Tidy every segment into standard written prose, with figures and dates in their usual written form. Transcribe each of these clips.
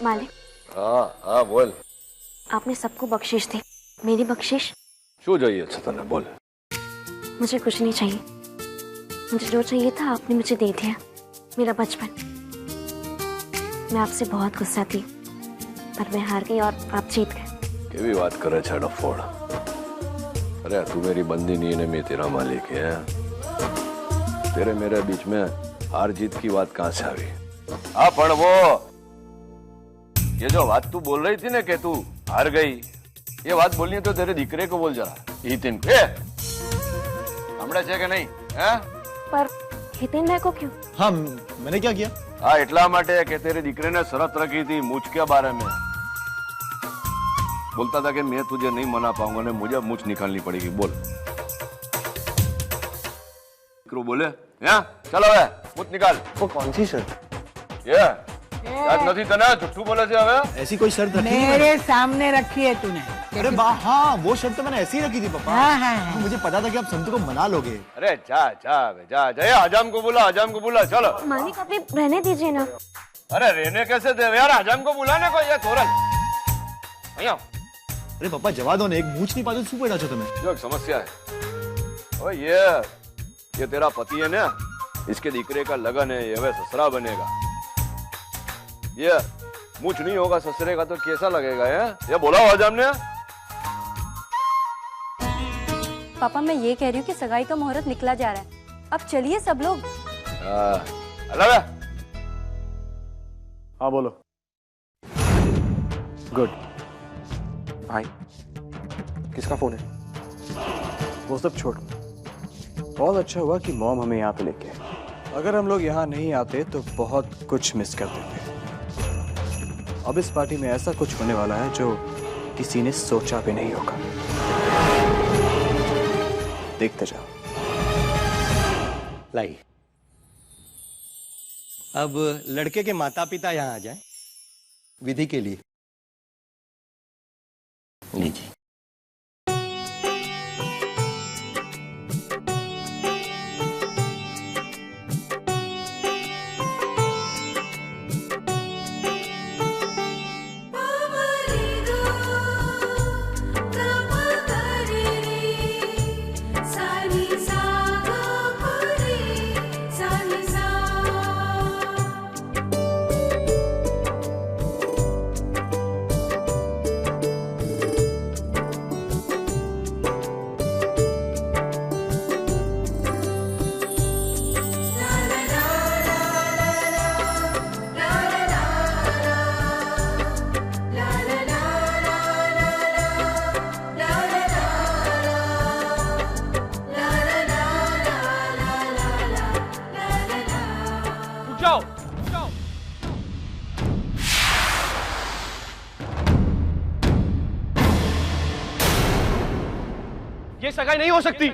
मालिक। हाँ हाँ बोल। आपने सबको बख्शिश दी, मेरी बख्शिश? शू चाहिए तने बोल। मुझे कुछ नहीं चाहिए, मुझे जो चाहिए था आपने मुझे दे दिया, मेरा बचपन। मैं आपसे बहुत गुस्सा थी पर मैं हार गई और आप जीत गए। केवी बात करे छे डफोड़। अरे तू मेरी बंदी नहीं है, मैं तेरा मालिक है। तेरे मेरे बीच में हार जीत की बात कहाँ से आई? हाँ पर वो ये जो बात तू बोल रही थी ना कि तू हार गई, ये बात बोलनी है तो तेरे दीकरे को बोल जरा, हितिन को। हमड़ा छे के नहीं है? पर हितिन भाई को क्यों? हाँ मैंने क्या किया? हाँ इतला माटे कि तेरे दीकरे ने शरत रखी थी मूछ के बारे में। बोलता था कि मैं तुझे नहीं मना पाऊंगा ने मुझे मूछ निकालनी पड़ेगी। बोल बोले यहाँ चलो वे मूछ निकाल। वो कौन सी शर्त? ये याद नहीं था ना, झूठू बोले थे। हमें ऐसी कोई शर्त रखी मेरे सामने रखी है तूने। अरे हाँ वो शर्त तो मैंने ऐसी ही रखी थी पापा। हाँ। मुझे पता था कि आप संतू को मना लोगे। अरे जा जा जा जा, हजाम को बुला, हजाम को बुला। चलो मालिक अभी रहने दीजिए ना। अरे रहने कैसे दे यार, हजाम को बुलाने को। ये तोरन अरे पापा जवा दो ना, एक मूछ नहीं पाते શું પડ્યા છો તમે? जो एक समस्या है। ओए ये तेरा पति है ना, इसके दीकरे का लगन है, ये वे ससुरा बनेगा। ये मूछ नहीं होगा ससुरे का तो कैसा लगेगा? ये बोला हजाम ने। पापा मैं ये कह रही हूँ कि सगाई का मुहूर्त निकला जा रहा है, अब चलिए सब लोग। हाँ बोलो। गुड भाई, किसका फोन है? वो सब छोड़। बहुत अच्छा हुआ कि मॉम हमें यहाँ पे लेके आए। अगर हम लोग यहाँ नहीं आते तो बहुत कुछ मिस कर देते। अब इस पार्टी में ऐसा कुछ होने वाला है जो किसी ने सोचा भी नहीं होगा। देखते जाओ। लाई, अब लड़के के माता पिता यहाँ आ जाएं विधि के लिए। लीजिए। ये सगाई नहीं हो सकती। तू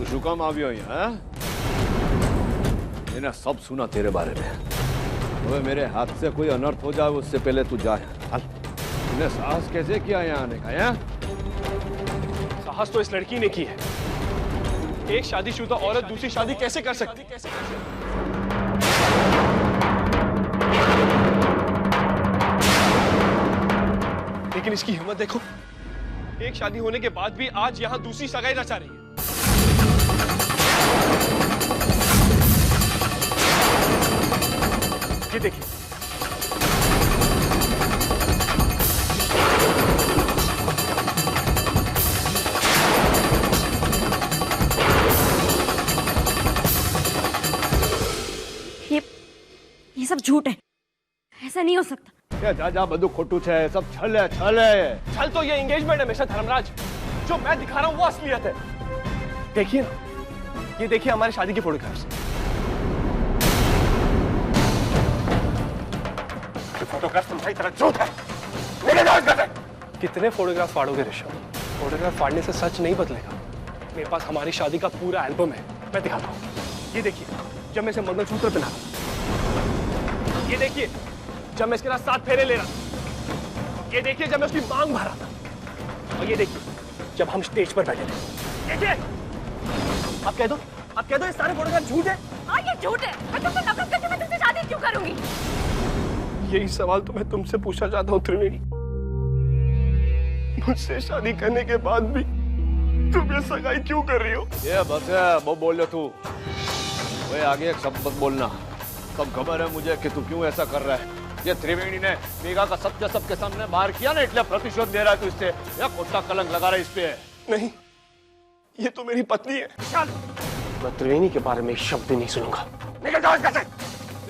शू काम आवियो यहाँ? मैंने सब सुना तेरे बारे में। तो मेरे हाथ से कोई अनर्थ हो जाए उससे पहले तू जा। तूने साहस कैसे किया यहाँ आने का? साहस तो इस लड़की ने की है। एक शादीशुदा औरत दूसरी शादी कैसे कर सकती? लेकिन इसकी हिम्मत देखो, एक शादी होने के बाद भी आज यहाँ दूसरी सगाई रचा रही है। ये देखिए, ये सब झूठ है, ऐसा नहीं हो सकता। जा जा बधु खोटू छे, सब छल है, छल है। छल तो ये एंगेजमेंट है मिस्टर धर्मराज, जो मैं दिखा रहा हूँ वो असलियत है। देखिए ना, ये देखिए हमारी शादी की फोटोग्राफ्स। फोटोग्राफ तुम्हारी तरह झूठ है। कितने फोटोग्राफ फाड़ोगे ऋषभ? फोटोग्राफ फाड़ने से सच नहीं बदलेगा। मेरे पास हमारी शादी का पूरा एल्बम है, मैं दिखाता हूँ। ये देखिए, जब मैं इसे मंगलसूत्र पहना ये देखिए जब मैं इसके साथ 7 फेरे ले रहा था, ये देखिए जब मैं उसकी मांग भर रहा था, और ये देखिए जब हम स्टेज पर बैठे थे। देखिए आप कह दो ये सारे फोटोग्राफ झूठ है। हाँ ये झूठ है। मैं तुमसे नफरत करके मैं तुमसे शादी क्यों करूंगी? यही सवाल तो मैं तुमसे पूछना चाहता हूँ त्रिवेणी। मुझसे शादी करने के बाद भी तुम ये सगाई क्यों कर रही हो? ये बस है, वो बोल तू। वही आगे एक शब्द मत बोलना। सब खबर है मुझे कि तू क्यों ऐसा कर रहा है। ये त्रिवेणी ने मेघा का सत्य सबके सामने बाहर किया ना, इसलिए प्रतिशोध ले रहा है तू इससे। या खोटा कलंक लगा रहा है इस पे। नहीं, ये तो मेरी पत्नी है। विशाल, मैं त्रिवेणी के बारे में एक शब्द नहीं सुनूंगा। निकल जाओ इससे।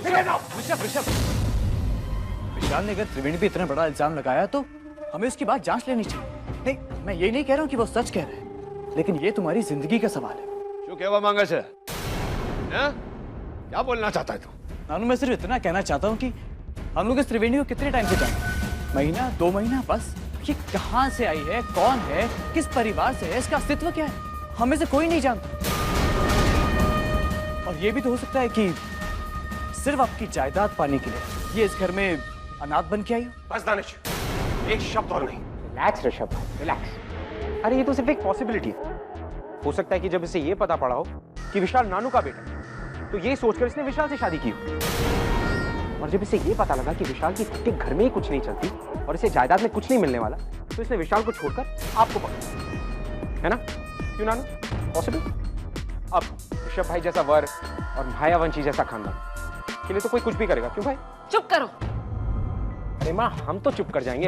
निकल जाओ। ऋषभ, विशाल ने अगर त्रिवेणी पे इतना बड़ा इल्जाम लगाया तो हमें उसकी बात जांच लेनी चाहिए। नहीं, मैं ये नहीं कह रहा हूँ कि वो सच कह रहे हैं, लेकिन ये तुम्हारी जिंदगी का सवाल है। क्यों कहवा मांगा से? क्या बोलना चाहता है तू? नानू, मैं सिर्फ इतना कहना चाहता हूँ कि हम लोग इस त्रिवेणी को कितने टाइम से जानते? महीना, 2 महीना? बस। ये कहाँ से आई है, कौन है, किस परिवार से है, इसका अस्तित्व क्या है, हमें से कोई नहीं जानता। और ये भी तो हो सकता है कि सिर्फ आपकी जायदाद पाने के लिए ये इस घर में अनाथ बन के आई हो। बस दानिश, एक शब्द और नहीं। Relax Rishabh, relax. अरे ये तो सिर्फ एक पॉसिबिलिटी है। हो सकता है कि जब इसे ये पता पड़ा हो कि विशाल नानू का बेटा है, तो ये सोचकर इसने विशाल से शादी की हो। और जब इसे ये पता लगा कि विशाल की खुद के घर में ही कुछ नहीं चलती और इसे जायदाद में कुछ नहीं मिलने वाला, तो इसने विशाल को छोड़कर आपको पकड़ा, है ना? क्यों नानू? पॉसिबल? अब ऋषभ भाई जैसा वर और मायावंशी जैसा खानदान के लिए तो कोई कुछ भी करेगा। क्यों भाई? चुप करो। अरे माँ, हम तो चुप कर जाएंगे,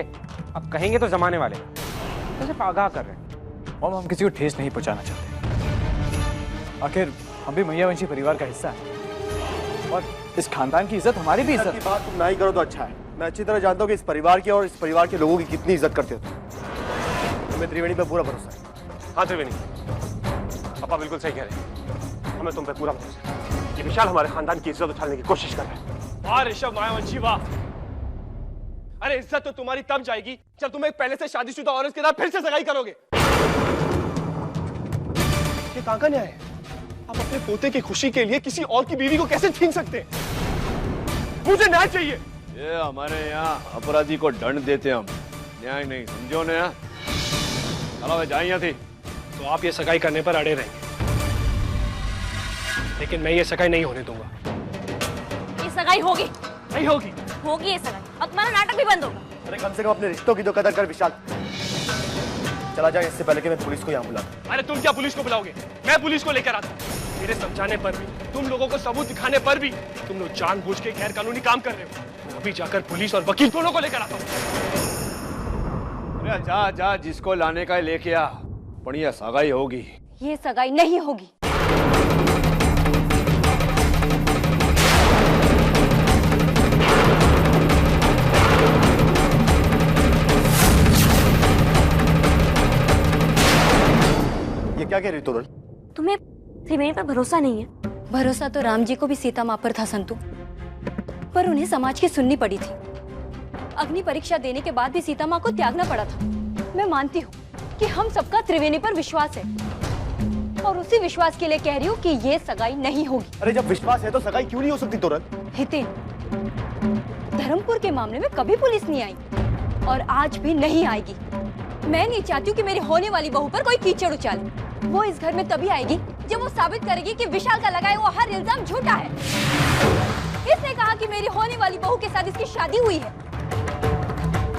अब कहेंगे तो जमाने वाले। तो सिर्फ आगाह कर रहे हैं। और हम किसी को ठेस नहीं पहुंचाना चाहते। आखिर हम भी मैयावंशी परिवार का हिस्सा है और इस खानदान की इज्जत हमारी भी इज्जत। बात तुम नहीं करो तो अच्छा है। मैं अच्छी तरह जानता हूँ कि इस परिवार की और इस परिवार के लोगों की कितनी इज्जत करते हो तुम। तुम्हें त्रिवेणी पर पूरा भरोसा है। हाँ त्रिवेणी, पापा बिल्कुल सही कह रहे हैं। हमें तुम पे पूरा भरोसा है। ये विशाल हमारे खानदान की इज्जत उछालने की कोशिश कर रहा है। वाह ऋषभ, मायावंशी वाह। अरे इज्जत तो तुम्हारी तब जाएगी जब तुम एक पहले से शादीशुदा औरत के साथ फिर से सगाई करोगे। ये कहां का न्याय है? आप अपने पोते की खुशी के लिए किसी और की बीवी को कैसे छीन सकते हैं? मुझे न्याय चाहिए। ये हमारे यहाँ अपराधी को दंड देते हम, न्याय नहीं, समझो ना? चलो जाए यहाँ थी। तो आप ये सगाई करने पर अड़े रहेंगे, लेकिन मैं ये सगाई नहीं होने दूंगा। ये सगाई होगी। नहीं होगी। होगी ये सगाई, और तुम्हारा नाटक भी बंद होगा। अरे कम से कम अपने रिश्तों की तो कदर कर विशाल। चला जाए इससे पहले कि मैं पुलिस को यहाँ बुलाऊं। अरे तुम क्या पुलिस को बुलाओगे? मैं पुलिस को लेकर आता हूँ। मेरे समझाने पर भी, तुम लोगों को सबूत दिखाने पर भी तुम लोग जानबूझ के गैर कानूनी काम कर रहे हो। अभी जाकर पुलिस और वकील दोनों को लेकर आता हूँ। अरे जा जा, जिसको लाने का लेके आ, बढ़िया सगाई होगी। ये सगाई नहीं होगी। ये क्या कह रही तोरल? तुम्हें त्रिवेणी पर भरोसा नहीं है? भरोसा तो राम जी को भी सीता माँ पर था संतु, पर उन्हें समाज की सुननी पड़ी थी। अग्नि परीक्षा देने के बाद भी सीता माँ को त्यागना पड़ा था। मैं मानती हूँ कि हम सबका त्रिवेणी पर विश्वास है, और उसी विश्वास के लिए कह रही हूँ कि ये सगाई नहीं होगी। अरे जब विश्वास है तो सगाई क्यों नहीं हो सकती तोरल? हितेन, धर्मपुर के मामले में कभी पुलिस नहीं आई और आज भी नहीं आएगी। मैं नहीं चाहती हूँ कि मेरी होने वाली बहू पर कोई कीचड़ उछाले। वो इस घर में तभी आएगी जब वो साबित करेगी कि विशाल का लगाया हुआ हर इल्जाम झूठा है। इसने कहा कि मेरी होने वाली बहू के साथ इसकी शादी हुई है,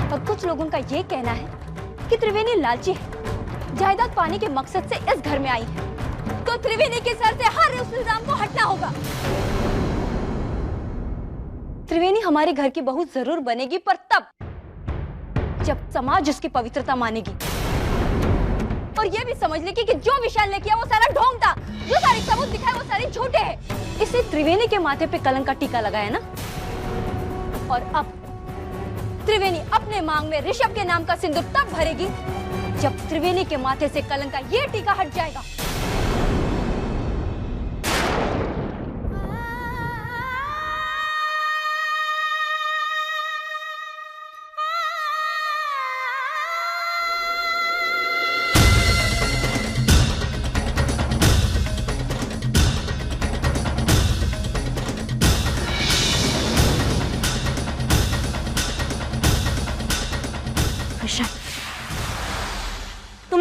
और कुछ लोगों का ये कहना है कि त्रिवेणी लालची है, जायदाद पाने के मकसद से इस घर में आई है। तो त्रिवेणी के सर से हर उस इल्जाम को हटना होगा। त्रिवेणी हमारे घर की बहू जरूर बनेगी, पर तब जब समाज उसकी पवित्रता मानेगी और ये भी समझ लेगी कि जो विशाल ने किया वो सारा ढोंग था, जो सारे सबूत दिखाए वो सारे झूठे हैं। इसने त्रिवेणी के माथे पे कलंक का टीका लगाया ना, और अब त्रिवेणी अपने मांग में ऋषभ के नाम का सिंदूर तब भरेगी जब त्रिवेणी के माथे से कलंक का ये टीका हट जाएगा।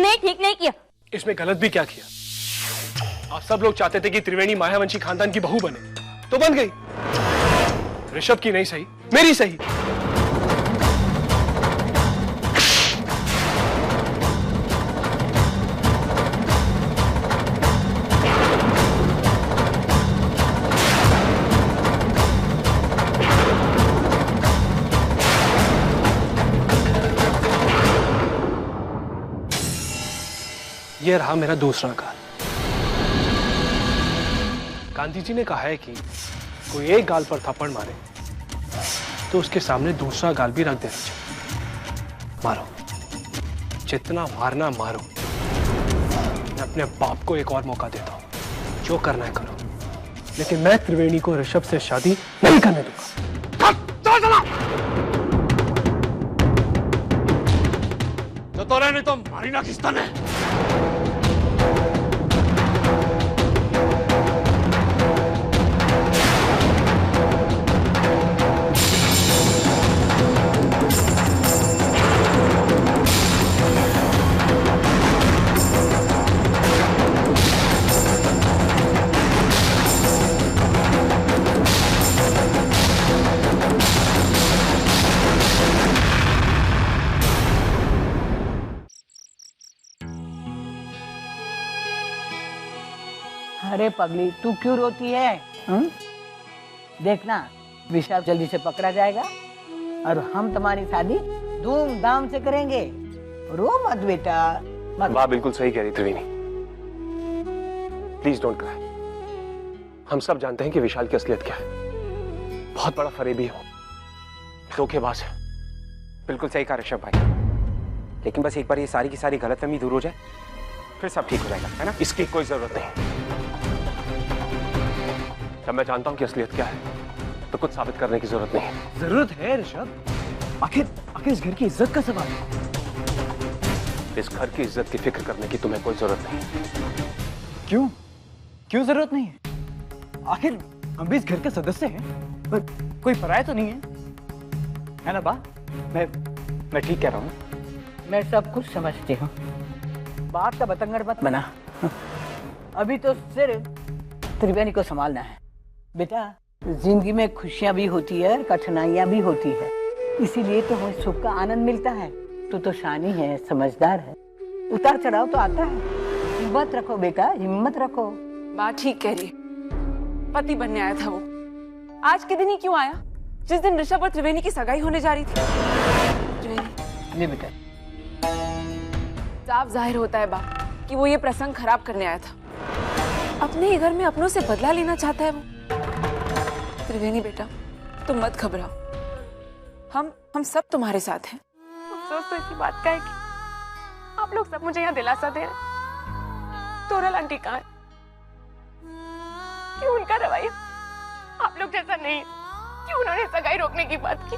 तुमने ठीक नहीं किया। इसमें गलत भी क्या किया? आप सब लोग चाहते थे कि त्रिवेणी मायावंशी खानदान की बहू बने, तो बन गई। ऋषभ की नहीं सही, मेरी सही। यह रहा मेरा दूसरा गाल। गांधी जी ने कहा है कि कोई एक गाल पर थप्पड़ मारे तो उसके सामने दूसरा गाल भी रख देना चाहिए। मारो, जितना मारना मारो। मैं अपने बाप को एक और मौका देता हूं, जो करना है करो, लेकिन मैं त्रिवेणी को ऋषभ से शादी नहीं करने दूंगा। तो रहने तो मारी ना किस्तान है। अरे पगली, तू क्यों रोती है? देखना, विशाल जल्दी से पकड़ा जाएगा और हम तुम्हारी शादी धूमधाम से करेंगे। रो मत बेटा, मत। माँ बिल्कुल सही कह रही त्रिवेणी। Please don't cry. हम सब जानते हैं कि विशाल की असलियत क्या है। बहुत बड़ा फरेबी हो, धोखेबाज है। बिल्कुल सही कहा ऋषभ भाई, लेकिन बस एक बार ये सारी की सारी गलतफहमी दूर हो जाए, फिर सब ठीक हो जाएगा, है ना? इसकी कोई जरूरत नहीं। जब मैं जानता हूं कि असलियत क्या है, तो कुछ साबित करने की जरूरत नहीं है। जरूरत है ऋषभ। आखिर इस घर की इज्जत का सवाल है। इस घर की इज्जत की फिक्र करने की तुम्हें कोई जरूरत नहीं। क्यों जरूरत नहीं है? आखिर हम भी इस घर के सदस्य हैं, पर कोई पराया तो नहीं है ना बा? मैं ठीक कह रहा हूँ। मैं सब कुछ समझती हूँ, बात का बतंगड़ मत बना। अभी तो सिर्फ त्रिवेणी को संभालना है। बेटा, जिंदगी में खुशियां भी होती है, कठिनाइयां भी होती है, इसीलिए तो हमें सुख का आनंद मिलता है। तू तो शानी है, समझदार है, उतार चढ़ाव तो आता है। हिम्मत रखो बेटा, हिम्मत रखो। बात ठीक कह रही है। पति बनने आया था वो, आज के दिन ही क्यों आया? जिस दिन ऋषभ और त्रिवेणी की सगाई होने जा रही थी। त्रिवेणी, ले बेटा। साफ जाहिर होता है बाप कि वो ये प्रसंग खराब करने आया था। अपने ही घर में अपनों से बदला लेना चाहता है वो। त्रिवेणी बेटा, तुम मत घबराओ, हम सब तुम्हारे साथ हैं। अफसोस तो इसी बात का है कि आप लोग सब मुझे यहाँ दिलासा दे रहे हैं। तोरल आंटी कहाँ है? क्यों उनका रवैया आप लोग जैसा नहीं है? क्यों उन्होंने सगाई रोकने की बात की?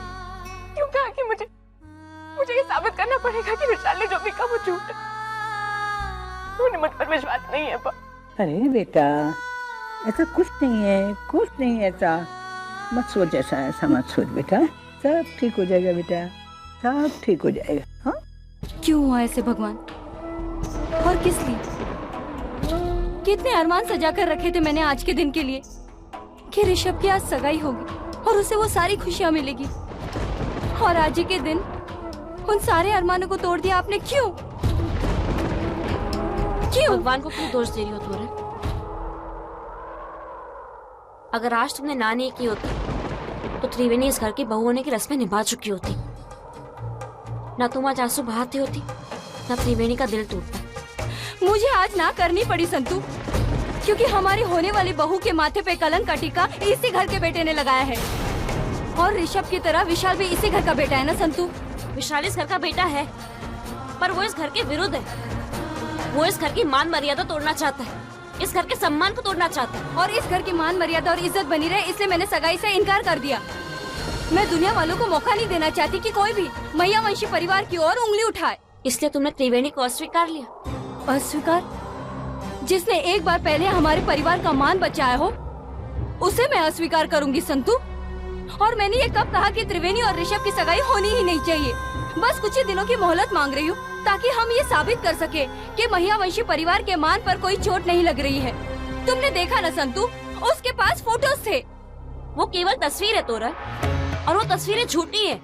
क्यों कहा कि मुझे ये साबित करना पड़ेगा कि विशाल ने जो भी कहा वो झूठ है? उन्हें मुझ पर विश्वास नहीं है। अरे बेटा, ऐसा कुछ नहीं है, कुछ नहीं है ऐसा। मत सोच ऐसा मत सोच बेटा, सब ठीक हो जाएगा बेटा, सब ठीक हो जाएगा। हाँ? क्यों हुआ ऐसे भगवान? और किस लिए? कितने अरमान सजा कर रखे थे मैंने आज के दिन के लिए कि ऋषभ की आज सगाई होगी और उसे वो सारी खुशियां मिलेगी, और आज ही के दिन उन सारे अरमानों को तोड़ दिया आपने। क्यों? भगवान को क्यों दोष दे रही हो तोरल? अगर आज तुमने ना नहीं की होती तो त्रिवेणी इस घर की बहू होने की रस्में निभा चुकी होती। ना तुम आज आंसू बहाती होती, ना त्रिवेणी का दिल टूटता। मुझे आज ना करनी पड़ी संतु, क्योंकि हमारी होने वाली बहू के माथे पे कलंक का टीका इसी घर के बेटे ने लगाया है। और ऋषभ की तरह विशाल भी इसी घर का बेटा है ना संतु? विशाल इस घर का बेटा है, पर वो इस घर के विरुद्ध है। वो इस घर की मान मर्यादा तोड़ना चाहता है, इस घर के सम्मान को तोड़ना चाहता है। और इस घर की मान मर्यादा और इज्जत बनी रहे, इसलिए मैंने सगाई से इनकार कर दिया। मैं दुनिया वालों को मौका नहीं देना चाहती कि कोई भी मैयावंशी परिवार की ओर उंगली उठाए। इसलिए तुमने त्रिवेणी को अस्वीकार लिया? अस्वीकार? जिसने एक बार पहले हमारे परिवार का मान बचाया हो, उसे मैं अस्वीकार करूंगी संतु? और मैंने ये कब कहा कि त्रिवेणी और ऋषभ की सगाई होनी ही नहीं चाहिए? बस कुछ ही दिनों की मोहलत मांग रही हूँ ताकि हम ये साबित कर सके कि महियावंशी परिवार के मान पर कोई चोट नहीं लग रही है। तुमने देखा ना संतू, उसके पास फोटोज थे। वो केवल तस्वीर है तोरल, और वो तस्वीरें झूठी है।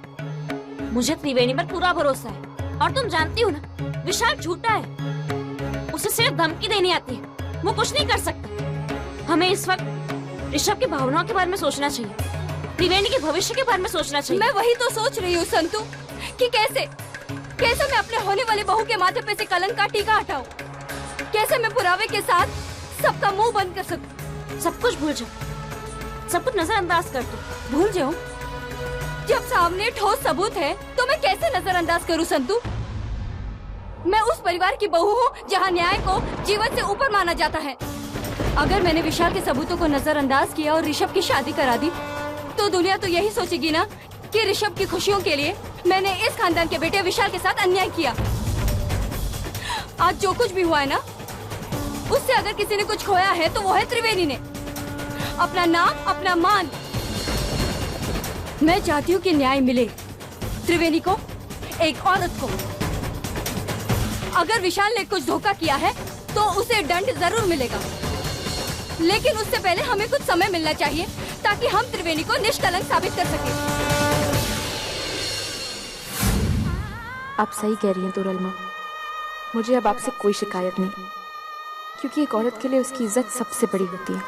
मुझे त्रिवेणी पर पूरा भरोसा है, और तुम जानती हो ना विशाल झूठा है। उसे सिर्फ धमकी देनी आती है, वो कुछ नहीं कर सकता। हमें इस वक्त ऋषभ की भावनाओं के बारे में सोचना चाहिए, त्रिवेणी के भविष्य के बारे में सोचना चाहिए। मैं वही तो सोच रही हूँ संतू कि कैसे मैं अपने होने वाली बहू के माथे पे से कलंक का टीका हटाऊं, कैसे मैं पुरावे के साथ सबका मुंह बंद कर सकूं। सब कुछ भूल जाओ, सब कुछ नजरअंदाज कर दो। भूल जाऊं? जब सामने ठोस सबूत है तो मैं कैसे नजरअंदाज करूं संतू? मैं उस परिवार की बहू हूँ जहाँ न्याय को जीवन से ऊपर माना जाता है। अगर मैंने विशाल के सबूतों को नजरअंदाज किया और ऋषभ की शादी करा दी तो दुनिया तो यही सोचेगी ना कि ऋषभ की खुशियों के लिए मैंने इस खानदान के बेटे विशाल के साथ अन्याय किया। आज जो कुछ भी हुआ है ना, उससे अगर किसी ने कुछ खोया है तो वो है त्रिवेणी ने। अपना नाम, अपना मान। मैं चाहती हूँ कि न्याय मिले त्रिवेणी को, एक औरत को। अगर विशाल ने कुछ धोखा किया है तो उसे दंड जरूर मिलेगा, लेकिन उससे पहले हमें कुछ समय मिलना चाहिए ताकि हम त्रिवेणी को निष्कलंक साबित कर सकें। आप सही कह रही हैं तोरल माँ, मुझे अब आपसे कोई शिकायत नहीं, क्योंकि एक औरत के लिए उसकी इज्जत सबसे बड़ी होती है।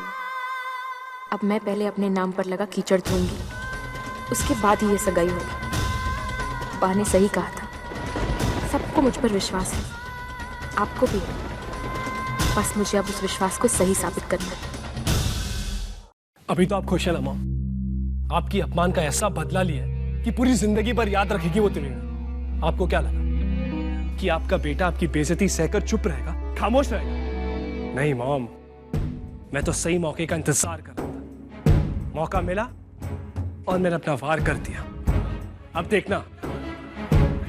अब मैं पहले अपने नाम पर लगा कीचड़ धोऊंगी, उसके बाद ही ये सगाई होगी। बा ने सही कहा था, सबको मुझ पर विश्वास है, आपको भी। बस मुझे अब उस विश्वास को सही साबित करना है। अभी तो आप खुश हैं ना माँ? आपकी अपमान का ऐसा बदला लिया है कि पूरी जिंदगी भर याद रखेगी वो त्रिवेणी। आपको क्या लगा कि आपका बेटा आपकी बेइज्जती सहकर चुप रहेगा, खामोश रहेगा? नहीं मॉम, मैं तो सही मौके का इंतजार कर रहा था। मौका मिला और मैंने अपना वार कर दिया। अब देखना,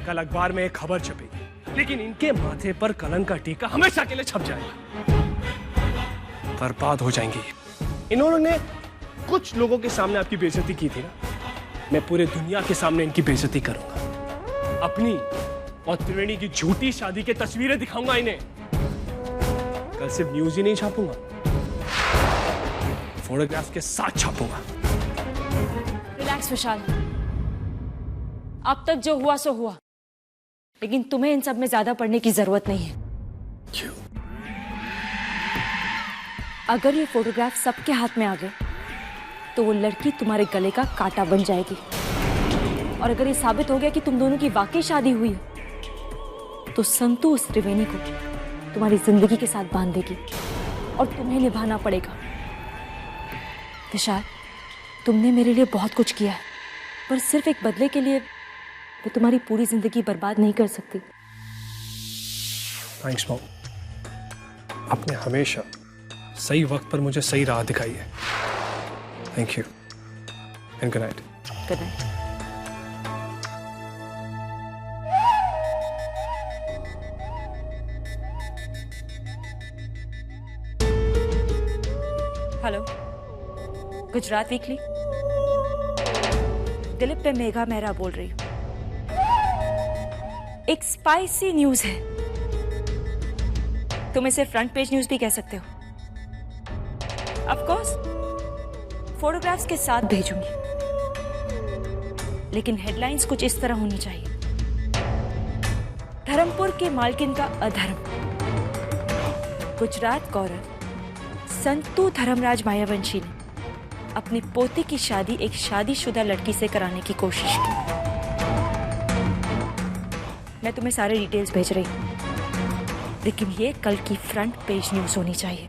कल अखबार में एक खबर छपेगी, लेकिन इनके माथे पर कलंक का टीका हमेशा के लिए छप जाएगा। बर्बाद हो जाएंगे। इन्होंने कुछ लोगों के सामने आपकी बेइज्जती की थी ना, मैं पूरे दुनिया के सामने इनकी बेइज्जती करूंगा। अपनी और त्रिवेणी की झूठी शादी की तस्वीरें दिखाऊंगा इन्हें। कल सिर्फ न्यूज ही नहीं छापूंगा, फोटोग्राफ के साथ छापूंगा। रिलैक्स विशाल, अब तक जो हुआ सो हुआ, लेकिन तुम्हें इन सब में ज्यादा पढ़ने की जरूरत नहीं है। क्यों? अगर ये फोटोग्राफ सबके हाथ में आ गए तो वो लड़की तुम्हारे गले का कांटा बन जाएगी, और अगर ये साबित हो गया कि तुम दोनों की वाकई शादी हुई है तो संतू उस त्रिवेणी को तुम्हारी जिंदगी के साथ बांध देगी और तुम्हें निभाना पड़ेगा। विशाल, तुमने मेरे लिए बहुत कुछ किया है, पर सिर्फ एक बदले के लिए मैं तुम्हारी पूरी जिंदगी बर्बाद नहीं कर सकती। थैंक्स मॉम, आपने हमेशा सही वक्त पर मुझे सही राह दिखाई है। Thank you and good night. Good night. Hello, Gujarat weekly. Dilip पे मेघा मेहरा बोल रही हूँ। एक स्पाइसी न्यूज है, तुम इसे फ्रंट पेज न्यूज भी कह सकते हो। ऑफ कोर्स फोटोग्राफ्स के साथ भेजूंगी, लेकिन हेडलाइंस कुछ इस तरह होनी चाहिए। धर्मपुर के मालकिन का अधर्म, गुजरात गौरव संतू धर्मराज मायावंशी ने अपनी पोती की शादी एक शादीशुदा लड़की से कराने की कोशिश की। मैं तुम्हें सारे डिटेल्स भेज रही हूं, लेकिन ये कल की फ्रंट पेज न्यूज होनी चाहिए।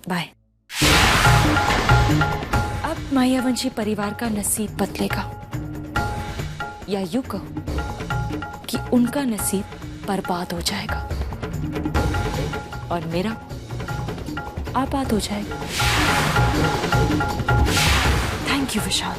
बाय। अब मायावंशी परिवार का नसीब बदलेगा, या यूं कहो कि उनका नसीब बर्बाद हो जाएगा और मेरा आबाद हो जाएगा। Thank you Vishal.